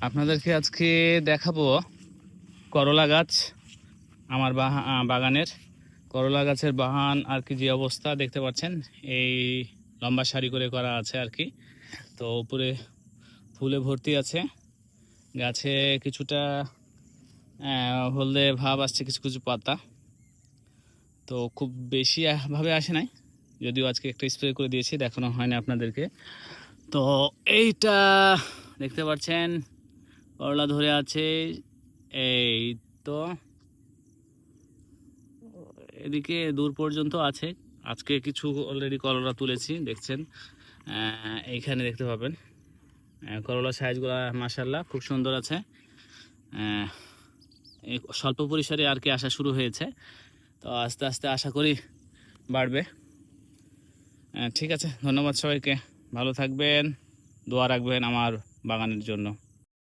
আপনাদেরকে আজকে দেখাবো করলা গাছ। আমার বাগানের করলা গাছের বাগান আর কি, যে অবস্থা দেখতে পাচ্ছেন। এই লম্বা সারি করে করা আছে আর কি। তো উপরে ফুলে ভর্তি আছে, গাছে কিছুটা হলদে ভাব আসছে, কিছু কিছু পাতা। তো খুব বেশি ভাবে আসে নাই, যদিও আজকে একটা স্প্রে করে দিয়েছি, দেখানো হয় না আপনাদেরকে। তো এইটা দেখতে পাচ্ছেন করলা ধরে আছে। এই তো এদিকে দূর পর্যন্ত আছে। আজকে কিছু অলরেডি করলা তুলেছি, দেখছেন। এইখানে দেখতে পাবেন করলা সাইজগুলো মাশাআল্লাহ খুব সুন্দর আছে। এই স্বল্প পরিসরে আর কি আসা শুরু হয়েছে, তো আস্তে আস্তে আশা করি বাড়বে। ঠিক আছে, ধন্যবাদ সবাইকে, ভালো থাকবেন, দোয়া রাখবেন আমার বাগানের জন্য।